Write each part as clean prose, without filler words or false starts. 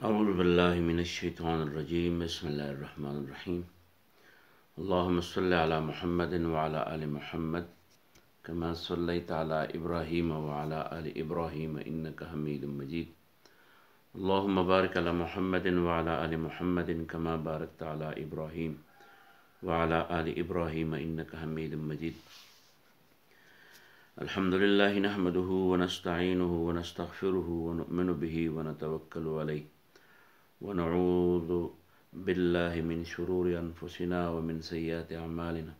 अऊज़ु बिल्लाहि मिनश्शैतानिर्रजीम बिस्मिल्लाहिर्रहमानिर्रहीम अल्लाहुम्मा सल्लि अला मुहम्मदिन व अला आलि मुहम्मद कमा सल्लैता अला इब्राहीम व अला आलि इब्राहीम इन्नका हमीदुम मजीद अल्लाहुम्मा बारिक अला मुहम्मदिन व अला आलि मुहम्मदिन कमा बारकता अला इब्राहीम व अला आलि इब्राहीम इन्नका हमीदुम मजीद अल्हम्दुलिल्लाहि नहमदुहु व नस्तईनुहु व नस्तगफिरुहु व नु'मिनु बिही व नतवक्कलु अलैहि वनऊज़ु बिल्लाहि मिन शुरूरि अनफुसिना व मिन सय्यिआति अअमालिना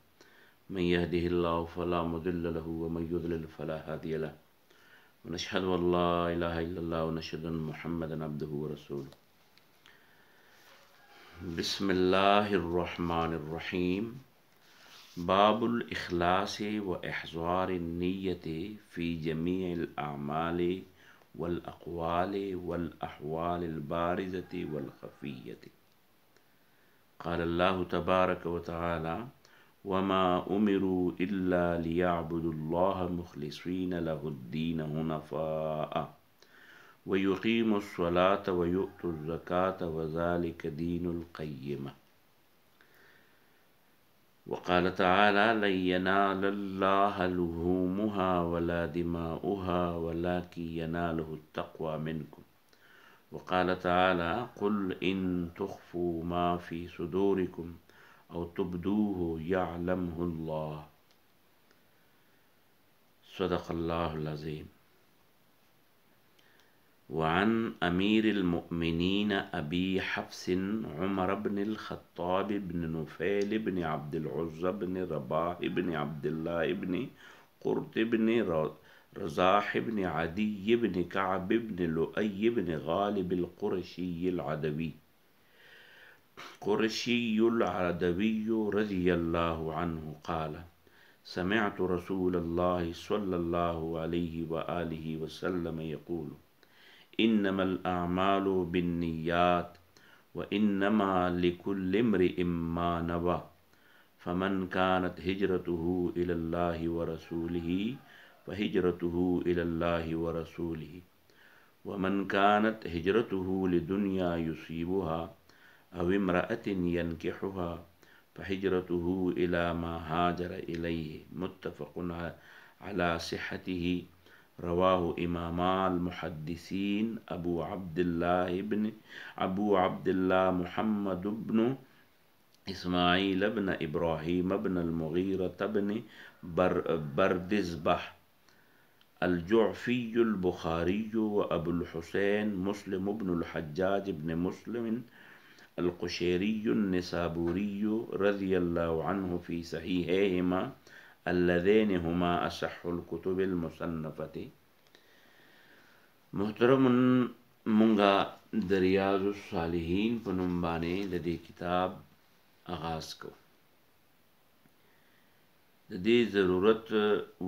मन यहदिहिल्लाहु फला मुदिल्ल लहु व मन युद्लिल फला हादिय लहु व नशहदु अल्ला इलाहा इल्लल्लाह व नशहदु अन्न मुहम्मदन अब्दुहु व रसूलुहु। बिस्मिल्लाहिर रहमानिर रहीम। बाबुल इखलासी व इहज़ारिन निय्यति फ़ी जमीइल अअमालि वल अक़वालि वल अहवालिल बारिज़ति वल ख़फ़िय्यति। क़ाल अल्लाहु तबारक व तआला वमा उमिरू इल्ला लियअबुदुल्लाह मुख़लिसीन लहुद्दीन हुनफ़ाअ व युक़ीमुस्सलात व युअतुज़्ज़कात व ज़ालिक दीनुल क़य्यिम। वक़ाल तआला लन यनालल्लाह लुहूमुहा वला दिमाउहा वलाकिन यनालुहु तक़वा मिनकुम। वक़ाल तआला क़ुल इन तुख़्फ़ू मा फ़ी सुदूरिकुम औ तुब्दूहु यअलमुहुल्लाह। सदक़ल्लाहुल अज़ीम। वअन अमीरिल मुअमिनीन अबी हफ़्सिन उमर इब्नुल ख़त्ताब इब्न नुफ़ैल इब्न अब्दुल उज़्ज़ा इब्न रबाह इब्न अब्दुल्लाह इब्न क़ुर्त इब्न रज़ाह इब्न अदी इब्न कअब इब्न लुअय इब्न गालिब क़ुरशियुल अदवी रज़ियल्लाहु अन्हु क़ाल समिअतु रसूलल्लाहि स्वल्लल्लाहु अलैहि व आलिहि वसल्लम यक़ूलु इन्नमल अअमालु बिन्निय्यात व इन्नमा लिकुल्लि इम्रिइन मा नवा फमन कानत हिजरतुहु इलल्लाहि व रसूलिही फहिजरतुहु इलल्लाहि व रसूलिही वमन कानत हिजरतुहु लिदुन्या युसीबुहा अव इम्रअतिन यनकिहुहा फहिजरतुहु इला मा हाजर इलैहि मुत्तफ़क़ुन अला सिह्हतिही। रवाहु इमामाल मुहद्दिसीन अबू अब्दिल्लाह मुहम्मद इब्न इस्माईल इब्न इब्राहीम इब्न अल-मुग़ीरा इब्न बरदिज़बाह अल-जुअफ़ी अल-बुख़ारी व अबुल हुसैन मुस्लिम इब्न अल-हज्जाज इब्न मुस्लिम अल-क़ुशैरी अन-निसाबूरी रज़ियल्लाहु अन्हु फ़ी सहीहिहिमा अल्लज़ैनि हुमा असह्हुल कुतुबिल मुसन्नफ़ति। मुहतरमुन मुंगा रियाज़ुस सालिहीन पनुम बाने दे किताब आगाज़ को दे ज़रूरत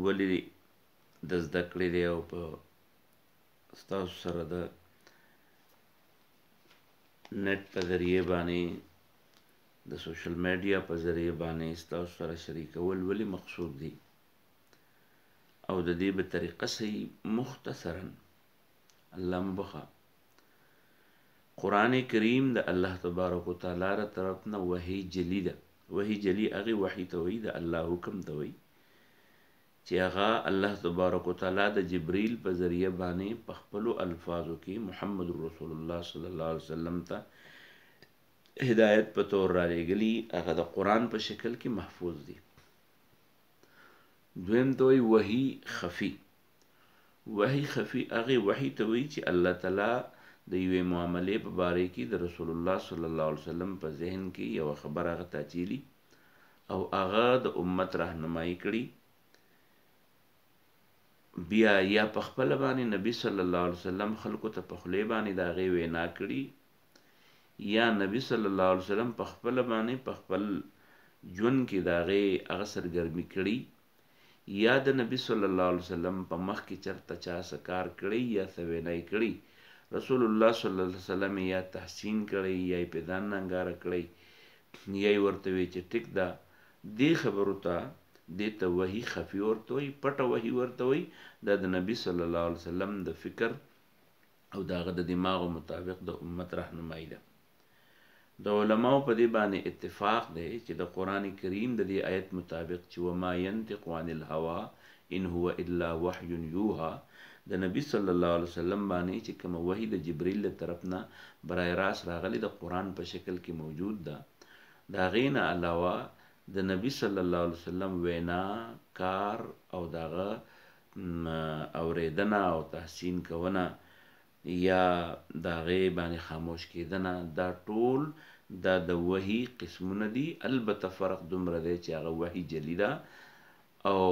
वली द ज़्दा कړې دی او په ستاسو سره د नेट په ذریعه باندې د سوشل میډیا په ذریعه باندې ستاسو سره شریکول ولی مقصود دي او د دې په طریقه سي مختصرا الله مبخا قرآن کریم د الله تبارک وتعالى تر طرفنا وحی جلی ده. وحی جلی هغه وحی ته وی د الله حکم ته وی چې هغه الله تبارک وتعالى د جبرئیل په ذریعه باندې په خپل الفاظو کې محمد رسول الله صلی الله علیه وسلم ته هدایت په تور را لګلی هغه د قرآن په شکل کې محفوظ دي. دویم ته وی وحی خفی. وحی خفی هغه وحی ته وی چې الله تعالی د یوې معاملې په باره کې د رسول الله صلی الله علیه وسلم په ذهن کې یو خبر هغه تاچیلی او هغه د امت راهنمایي کړي بیا یا په خپل باندې نبی صلی الله علیه وسلم خلکو ته په خلی باندې دا غي وینا کړي یا نبی صلی الله علیه وسلم په خپل باندې په خپل ژوند کې دا غي هغه سرګرمي کړي یا د نبی صلی الله علیه وسلم په مخ کې چرته چا سکار کړي یا سوینای کړي رسول الله صلی الله علیه وسلم یا تحسین کړي یا په ځان ننګار کړي یا ورته وی چې ټیک دا دی خبرو ته دیته وحی خفی ورته وی پټه وحی ورته وی د نبی صلی الله علیه وسلم د فکر او داغه د دماغ مطابق د امت رهنمایي ده. د علماو په دې باندې اتفاق دی چې د قران کریم د دې آیت مطابق چې وما ينطق عن الهوى ان هو الا وحي يوحى د نبی صلی الله علیه وسلم باندې چې کوم وحی د جبرئیل له طرف نه برای راست راغلی د قران په شکل کې موجود ده. دا غینه علاوه د نبی صلی الله علیه وسلم وینا کار او داغه اوریدنه او تحسین کونه یا داغه باندې خاموش کېدنه دا ټول دا د وحی قسمونه دي. البته فرق دومره دی چې هغه وحی جلی ده او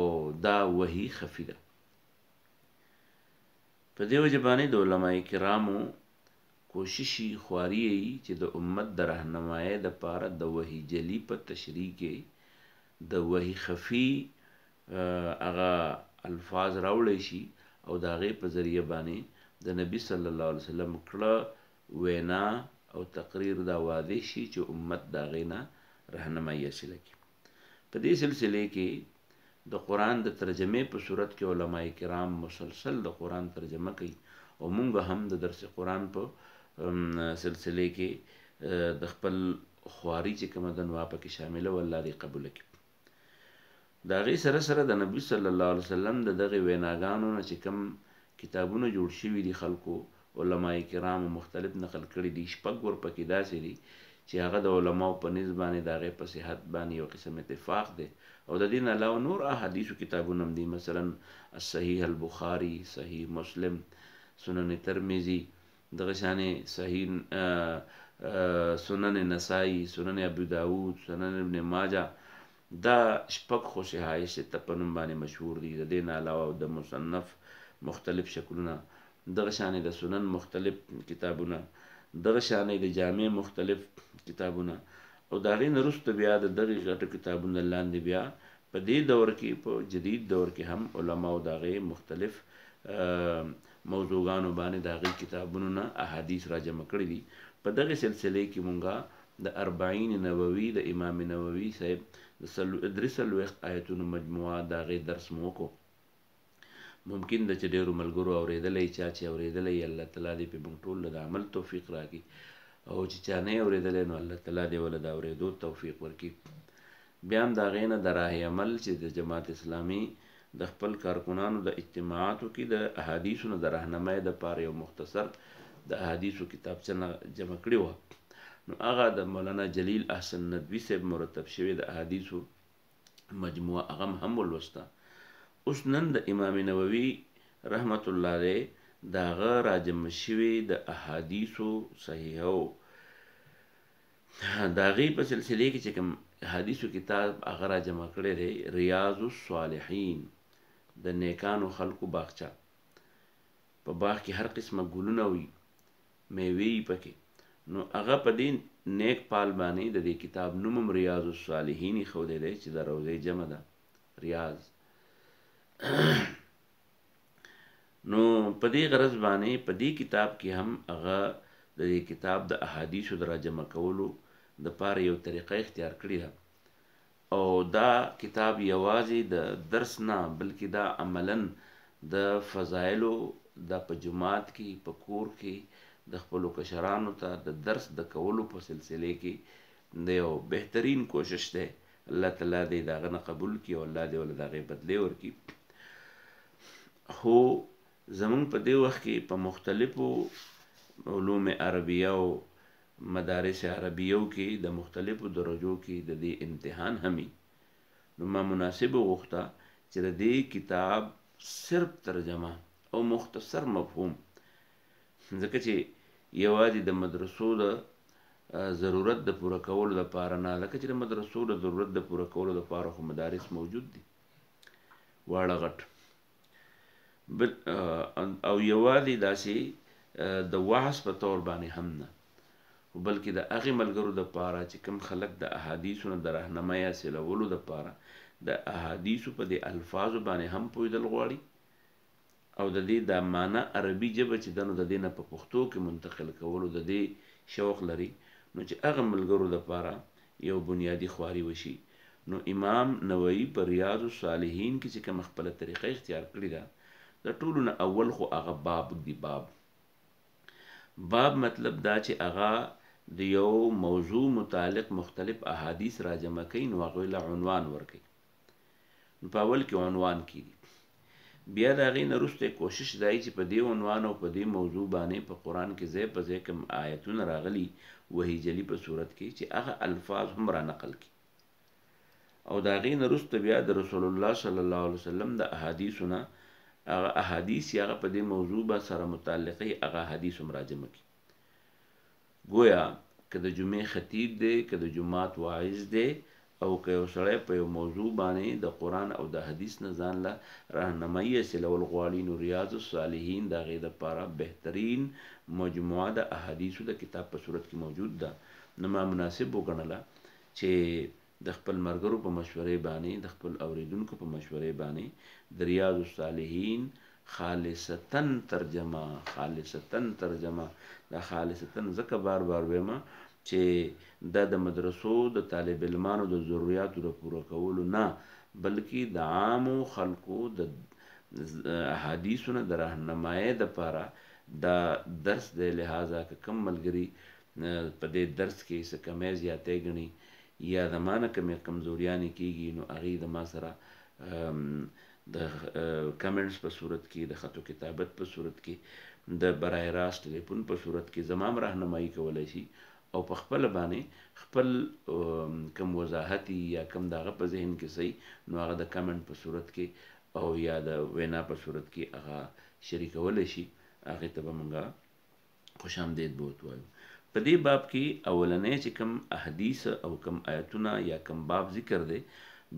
دا وحی خفی ده. په دې وجه باندې د علماء کرامو کوششي خواري چې د امت د راهنمایي د پاره د وحی جلی په تشریح کې د وحی خفی هغه الفاظ راوړی شي او د هغې په ذریعه باندې د نبی صلی الله علیه وسلم کړه وینا او تقریر دا واضح شي چې امت د هغې نه رهنمایي حاصله کړي. په دې سلسله کې د قرآن د ترجمې په صورت کې علماء کرام مسلسل د قرآن ترجمه کوي او مونږ هم د درس قرآن په سلسله کې د خپل خواري چې کومه ده نو هغه پکې شامله و. الله دې قبوله کړي. د هغې سره سره د نبي صلی الله علیه وسلم د دغې ویناګانو نه چې کوم کتابونه جوړ شوي دي خلکو علماء کرامو مختلف نقل کړي دي. شپږ ورپکې داسې دي چې هغه د علماو په نسبت باندې د هغې په صحت باندې یو قسم اتفاق دی او د دې نه علاوه نور احادیثو کتابونه هم دي، مثلا صحیح البخاري، صحیح مسلم، سنن ترمذی، دغه شانې صحیح سنن نسائی، سنن ابو داود، سنن ابن ماجه، دا شپږ خو صحاح سته په نوم باندې مشهور دي. د دې نه علاوه د مصنف مختلف شکلونه، دغه شانې د سنن مختلف کتابونه، دغه شانې د جامع مختلف کتابونه او د هغې نه وروسته بیا د دغې غټو کتابونه لاندې بیا په دې دور کې په جدید دور کې هم علماو د هغې مختلف موضوعګانو باندې د هغې کتابونو نه احادیث را جمع کړي دي. په دغې سلسلې کې مونږه د اربعین نووي د امام نووي صاحب د 43 آیتونو مجموعه د هغې درس مو وکړو. ممکن ده چې ډېرو ملګرو اورېدلی، چا چې اورېدلی الله تعالی دې پې موږ ټول له د عمل توفیق راکړي او چې چا نه یې اورېدلی نو الله تعالی دې ولې د اورېدو توفیق ورکړي. بیا هم د هغې نه د راه عمل چې د جماعت اسلامي د خپل کارکنانو د اجتماعاتو کې د احادیثو نه د راهنمایۍ دپاره یو مختصر د احادیثو کتابچه نه جمع کړې وه، نو هغه د مولانا جلیل احسن ندوي صاحب مرتب شوې د احادیثو مجموعه هغه هم ولوسته. اوس نن د امام نووي رحمت الله علیه د هغه راجمع شوي د احادیثو صحیحو د هغې په سلسلې کې چې کوم احادیثو کتاب هغه راجمع کړی دی، ریاض الصالحین، د نیکانو خلکو باغچه. په باغ کې هر قسمه ګلونه وي، میوې یې پکې، نو هغه په دې نیک پال باندې د دې کتاب نوم هم ریاض الصالحین ایښودی دی چې د روضې جمع ده ریاض. نو په دې غرض باندې په دې کتاب کې هم هغه د دې کتاب د احادیثو د راجمع کولو دپاره یو طریقه اختیار کړې ده او دا کتاب یوازې د درس نه بلکې دا عملا د فضایلو دا په جماعت کې په کور کې د خپلو کشرانو ته د درس د کولو په سلسله کې د یو بهترین کوشش دی. الله تعالی دې د هغه نه قبول کړي او الله دې ولې د هغې بدلې ورکړي. خو زمونږ په دې وخت کې په مختلفو علوم عربیه او مدارس عربیو کې د مختلفو درجو کې د دې امتحان همي، نو ما مناسب وغوښته چې د دې کتاب صرف ترجمه او مختصر مفهوم، ځکه چې یوازې د مدرسو د ضرورت د پوره کولو دپاره نه، لکه چې د مدرسو د ضرورت د پوره کولو دپاره خو مدارس موجود دي واړه غټ، او یوازې داسې د وعظ په طور باندې هم نه، بلکې د هغې ملګرو دپاره چې کوم خلک د احادیثو نه د راهنمایۍ حاصلولو دپاره د احادیثو په دې الفاظو باندې هم پوهېدل غواړي او د دې د معنا عربي ژبه چې ده نو د دې نه په پښتو کې منتقل کولو د دې شوق لري، نو چې هغه ملګرو دپاره یو بنیادي خواري وشي. نو امام نووي په ریاض الصالحین کې چې کوم خپله طریقه اختیار کړې ده، د ټولو نه اول خو هغه باب دی، باب باب مطلب دا چې هغه د یو موضوع متعلق مختلف احادیث را جمع کوي نو هغه له عنوان ورکوي. نو په اول کې عنوان کیږي، بیا د هغې نه وروسته کوشش دی چې په دې عنوان او په دې موضوع باندې په قرآن کې ځای په ځای کوم آیتونه راغلي وحی جلی په صورت کې چې هغه الفاظ هم را نقل کړي، او د هغې نه وروسته بیا د رسول الله صلی الله علیه وسلم د احادیثونه هغه احادیث یا هغه په دې موضوع به سره متعلقه هغه احادیث هم راجمع کړي. گویا که د جمعې خطیب دی، که د جماعت واعظ دی، او که یو سړی په یو موضوع باندې د قرآن او د حدیث نه ځان له راهنمایي حاصلول غواړي نو ریاض الصالحین د هغې دپاره بهترین مجموعه د احادیثو د کتاب په صورت کې موجود ده. نو ما مناسب وګڼله چې د خپل ملګرو په مشورې باندې، د خپل اوریدونکو په مشورې باندې د ریاض الصالحین خالصتاً ترجمه دا خالصتاً ځکه بار بار ویمه چې دا د مدرسو د طالب علمانو د ضرورتو د پوره کولو نه بلکې د عامو خلکو د احادیثو نه د راهنمایۍ دپاره دا درس دی. لہذا که کم ملګري په دې درس کې څه کمی زیاتی ګڼي یا زما نه کمې کمزوریانې کېږي نو هغې د ما سره د کمنټس په صورت کې، د خطو کتابت په صورت کې، د برای راست ټلیفون په صورت کې زما هم راهنمایي کولی شي، او په خپله باندې خپل کم وضاحت یا کم د هغه په ذهن کې صحیح نو هغه د کمنټ په صورت کې او یا د وینا په صورت کې هغه شریکولی شي. هغې ته به مونږ خوش آمدید به ورته وایو. په دې باب کې اولنی چې کم احادیث او کم آیتونه یا کم باب ذکر دی،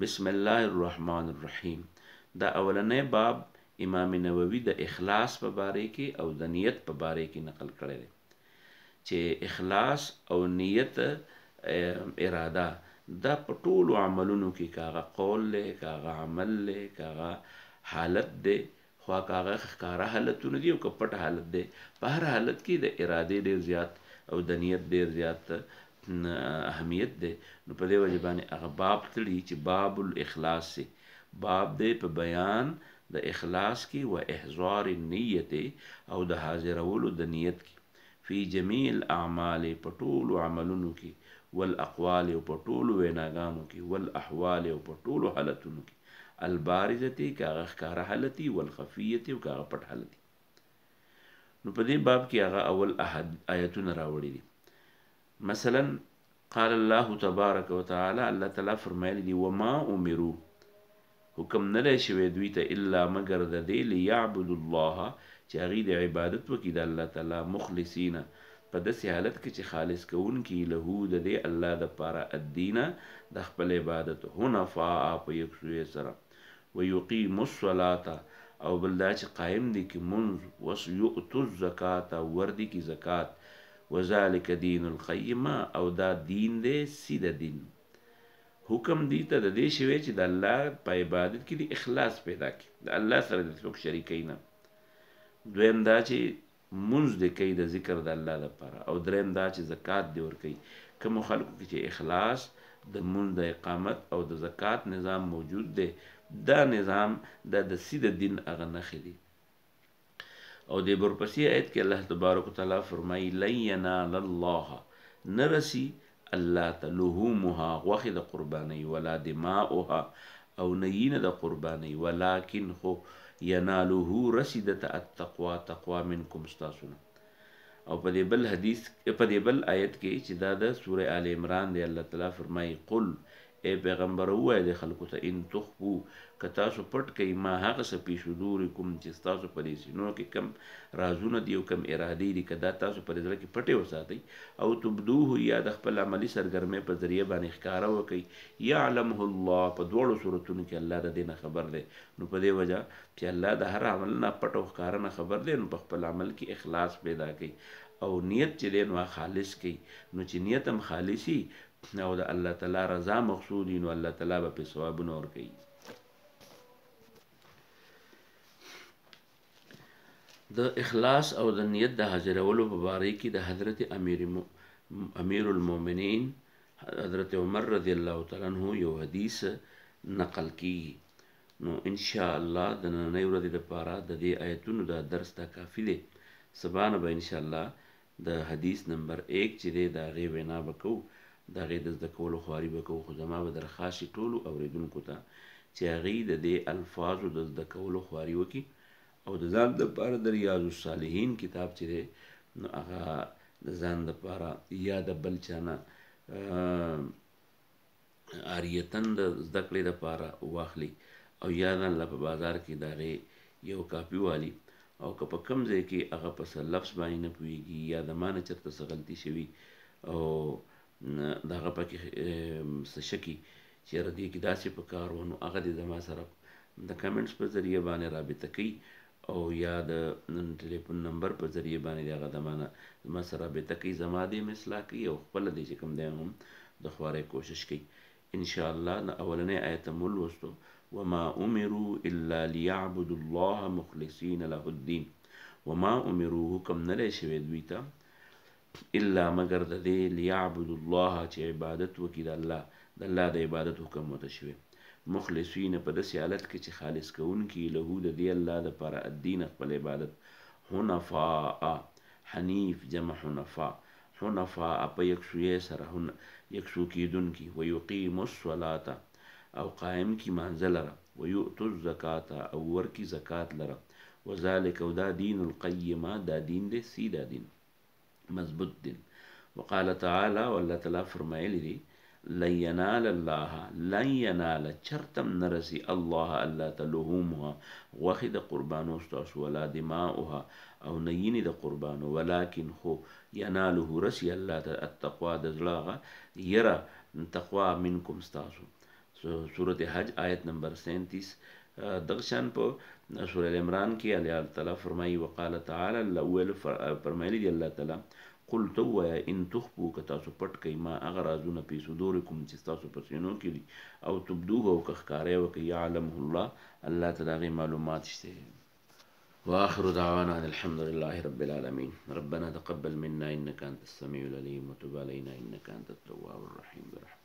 بسم الله الرحمن الرحیم، دا اولنی باب امام نووي د اخلاص په باره کې او د نیت په باره کې نقل کړی دی چې اخلاص او نیت اراده دا په ټولو عملونو کې که هغه قول دی، که هغه عمل دی، که هغه حالت دی، خو که هغه ښکاره حالتونه دي او که پټ حالت دی، په هر حالت کې د ارادې ډېر زیات او د نیت ډېر زیات اهمیت دی. نو په دې وجې باندې هغه باب تړي چې باب الاخلاص دی، باب دی په بیان د اخلاص کې و احضار النیت او د حاضرولو د نیت کې فی جمیع الاعمال په ټولو عملونو کې، والاقوال او په ټولو ویناګانو کې، والاحوال او په ټولو حالتونو کې، البارزتي که هغه ښکاره حالتي، والخفیتي او که هغه پټ حالتي. نو په دې باب کې هغه اول آیتونه راوړي دي. مثلا قال الله تبارک وتعالی، الله تعالی فرمایلی دي وما امروا، حکم نه دی شوی دوی ته الا مگر د دې لیعبدوا الله چې هغوی د عبادت وکړي د الله تعالی مخلصین په داسې حالت کې چې خالص کوونکي له د دې الله دپاره الدین د خپل عبادت حنفاء په یکسویۍ سره، ویقیموا الصلاة او بل دا چې قایم دي کې منځ، ویؤتوا الزکاة وردي کې زکات، وذلک دین القیمه او دا دین دی سیده دین. حکم دی ته د دې شوی چې د الله په عبادت کې د اخلاص پیدا کړي، د الله سره د څوک شریکوي نه. دویم دا چې مونځ دې کوي د ذکر د الله دپاره، او دریم دا چې زکات دې ورکوي. کومو خلکو کې چې اخلاص د مونځ د اقامت او د زکات نظام موجود دی، دا نظام دا د سیده دین هغه نښې دي. او د ورپسې آیت کې الله تبارک وتعالی فرمایي لن ینال الله، نه رسي الله ته لحومها غوښې د قربانۍ، ولا دماؤها او نه وینه د قربانۍ، ولکن خو ینالوه رسي دته التقوا تقوا منکم ستاسو نه. او په دې بل حدیث په دې بل آیت کې چې دا د سوره آل عمران دی، الله تعالی فرمایي قل ای پیغمبر ووایه د خلکو ته ان تخفو که تاسو پټ کوئ ما هغه څه فی صدورکم چې ستاسو په دې سینو کې کم رازونه دي او کم ارادې دي، که دا تاسو په دې زړه کې پټې وساتئ، او تبدوه یا د خپل عملي سرګرمۍ په ذریعه باندې ښکاره وکئ، یعلمه الله په دواړو صورتونو کې الله د دې نه خبر دی. نو په دې وجه چې الله د هر عمل نه پټ او ښکاره نه خبر دی، نو په خپل عمل کې اخلاص پیدا کوي او نیت چې دی نو خالص کوي. نو چې نیت هم خالصي او د الله تعالی رضا مقصود وي نو الله تعالی به پرې ثوابونه ورکوي. د اخلاص او د نیت د حاضرولو په باره کې د حضرت امیر المؤمنین حضرت عمر رضی الله تعالی عنہ یو حدیث نقل کیږي. نو ان شاء الله د نننۍ ورځې لپاره د دې آیتونو د درس دا کافي دی. سبا نه به ان شاء الله د حدیث نمبر 1 چې دی د هغې وینا به کوو، د هغې د زده کولو خواري به کوو. خو زما به درخواست شي ټولو اورېدونکو ته چې هغې د دې الفاظو د زده کولو خواري وکړي او د ځان دپاره د ریاض الصالحین کتاب چې دی نو هغه د ځان دپاره یا د بل چا نه عاریتن د زده کړې دپاره واخلي او یا د الله په بازار کې د هغې یو کاپي والي او که په کوم ځای کې هغه په څه لفظ باندې نه پوهېږي یا د ما نه چېرته څه غلطي شوي او د هغه پکې څه شکي چې یاره دې کې داسې په کار و، نو هغه دې زما سره د کمنټس په ذریعه باندې رابطه کوي او یا د ټلیفون نمبر په ذریعه باندې د هغه زما سره رابطه کوي، زما دې هم اصلاح کوي او خپله دې چې کوم دی هم د خوارۍ کوشش کوي. انشاءالله د اولنی آیت مو ولوستو وما امروا الا ليعبدوا الله مخلصین له الدین. وما امروا حکم نه دی شوی دوی ته الا مگر د دې لیعبدوا الله چې عبادت وکړي د الله د عبادت حکم ورته شوی مخلصین په داسې حالت کې چې خالص کوونکي له د دې الله دپاره الدین خپل عبادت حنفاء حنیف جمع حنفاء په یکسویۍ سره یکسو کیدونکي ویقیموا الصلاة او قائم کی مانځه لره ویؤتوا الزکاة او ورکي زکات لره وذلک او دا دین القیمه دا دین دی سیده دین مضبوط دین. وقال تعالی والله تعالی فرمایلی دی لن ینال الله لن ینال چرتم نرسی الله ته لحومها غوښې د قربانو ستاسو ولا دماؤها او نینې د قربانو ولکن خو ینالو رسی الله ته التقوا د زړه هغه یره تقوا منکم ستاسو. سورة حج آیت نمبر 37 دغه شان په سورة العمران کې الله تعالی فرمایي وقال تعالی الاول فرمایلی دی الله تعالی قل تو ویا ان تخفوا که تاسو پټ کوئ ما هغه رازونه په صدورکم چې ستاسو په سینو کې دي او تبدوه او که ښکاره یې وکړئ یعلمه الله د هغې معلومات شته. واخر دعوانا ان الحمد لله رب العالمين ربنا تقبل منا انك انت السميع العليم وتب علينا انك انت التواب الرحيم برحمتك.